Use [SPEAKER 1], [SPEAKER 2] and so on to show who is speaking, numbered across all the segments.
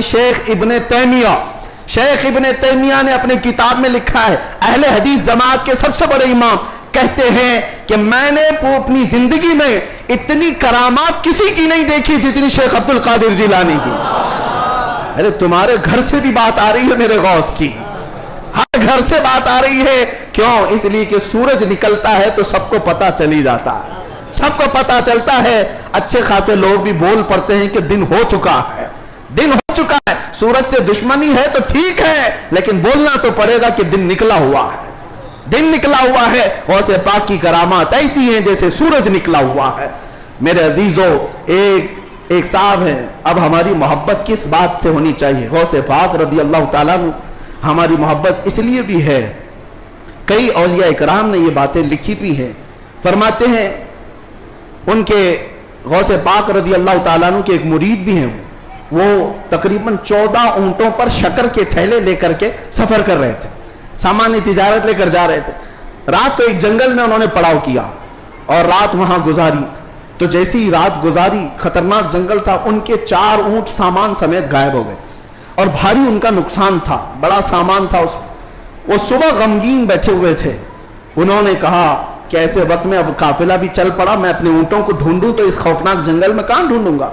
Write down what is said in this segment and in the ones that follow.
[SPEAKER 1] शेख इब्ने तैमिया ने अपने किताब में लिखा है, अहले हदीस जमात के सबसे बड़े इमाम कहते हैं कि मैंने अपनी जिंदगी में इतनी करामात किसी की नहीं देखी जितनी शेख अब्दुल कादिर जिलानी की। अरे तुम्हारे घर से भी बात आ रही है मेरे गौस की, हर घर से बात आ रही है। क्यों? इसलिए कि सूरज निकलता है तो सबको पता चली जाता है, सबको पता चलता है। अच्छे खासे लोग भी बोल पड़ते हैं कि दिन हो चुका है, दिन हो चुका है। सूरज से दुश्मनी है तो ठीक है, लेकिन बोलना तो पड़ेगा कि दिन निकला हुआ है, दिन निकला हुआ है। गौसे पाक की करामात ऐसी हैं जैसे सूरज निकला हुआ है। मेरे अजीजों, एक साहब हैं, अब हमारी मोहब्बत किस बात से होनी चाहिए? गौसे पाक रज़ी अल्लाह ताला अन्हु हमारी मोहब्बत इसलिए भी है, कई औलिया इकराम ने ये बातें लिखी भी हैं। फरमाते हैं उनके गौसे पाक रज़ी अल्लाह ताला अन्हु के एक मुरीद भी हैं, वो तकरीबन 14 ऊंटों पर शक्कर के थैले लेकर के सफर कर रहे थे, सामान्य तिजारत लेकर जा रहे थे। रात को एक जंगल में उन्होंने पड़ाव किया और रात वहां गुजारी। तो जैसी ही रात गुजारी, खतरनाक जंगल था, उनके 4 ऊंट सामान समेत गायब हो गए और भारी उनका नुकसान था, बड़ा सामान था उसमें। वो सुबह गमगीन बैठे हुए थे। उन्होंने कहा कि ऐसे वक्त में अब काफिला भी चल पड़ा, मैं अपने ऊंटों को ढूंढूं तो इस खौफनाक जंगल में कहां ढूंढूंगा।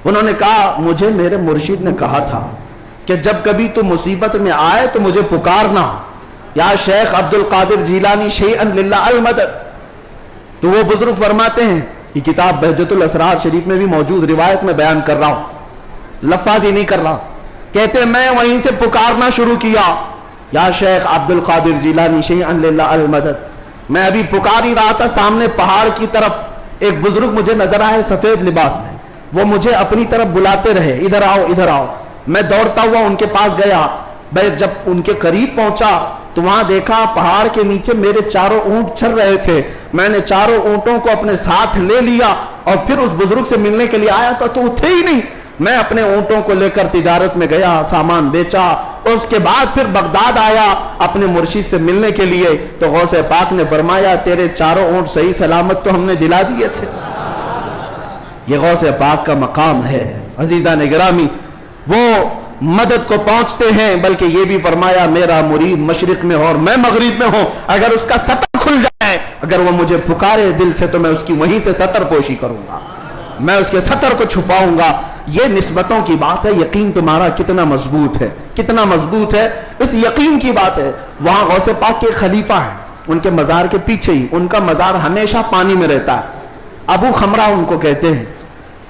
[SPEAKER 1] उन्होंने कहा, मुझे मेरे मुर्शिद ने कहा था कि जब कभी तू मुसीबत में आए तो मुझे पुकारना, या शेख अब्दुल कादिर जिलानी शैअन लिल्लाह अल मदद। तो वो बुजुर्ग फरमाते हैं, ये किताब बहजतुल असरार शरीफ में भी मौजूद रिवायत में बयान कर रहा हूं, लफ्ज़ी नहीं कर रहा। कहते मैं वहीं से पुकारना शुरू किया, या शेख अब्दुल कादिर जिलानी शैअन लिल्लाह अल मदद। मैं अभी पुकार ही रहा था, सामने पहाड़ की तरफ एक बुजुर्ग मुझे नजर आए सफेद लिबास में। वो मुझे अपनी तरफ बुलाते रहे, इधर आओ इधर आओ। मैं दौड़ता हुआ उनके पास गया। मैं जब उनके करीब पहुंचा तो वहां देखा पहाड़ के नीचे मेरे 4 ऊंट चल रहे थे। मैंने 4 ऊंटों को अपने साथ ले लिया और फिर उस बुजुर्ग से मिलने के लिए आया था, तो वो थे ही नहीं। मैं अपने ऊंटों को लेकर तिजारत में गया, सामान बेचा, उसके बाद फिर बगदाद आया अपने मुर्शिद से मिलने के लिए। तो गौसे पाक ने फरमाया, तेरे 4 ऊंट सही सलामत तो हमने दिला दिए थे। ये गौसे पाक का मकाम है। अजीज़ान गिरामी, वो मदद को पहुंचते हैं, बल्कि ये भी फरमाया, मेरा मुरीद मशरिक में हो और मैं मगरिब में हूं, अगर उसका सतर खुल जाए, अगर वो मुझे पुकारे दिल से, तो मैं उसकी वहीं से सतर पोशी करूंगा, मैं उसके सतर को छुपाऊंगा। ये निस्बतों की बात है। यकीन तुम्हारा कितना मजबूत है, कितना मजबूत है, इस यकीन की बात है। वहां गौसे पाक के खलीफा है, उनके मजार के पीछे ही, उनका मजार हमेशा पानी में रहता है। अबू खमरा उनको कहते हैं,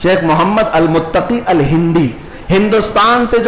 [SPEAKER 1] शेख मोहम्मद अल मुत्तकी अल हिंदी। हिंदुस्तान से जो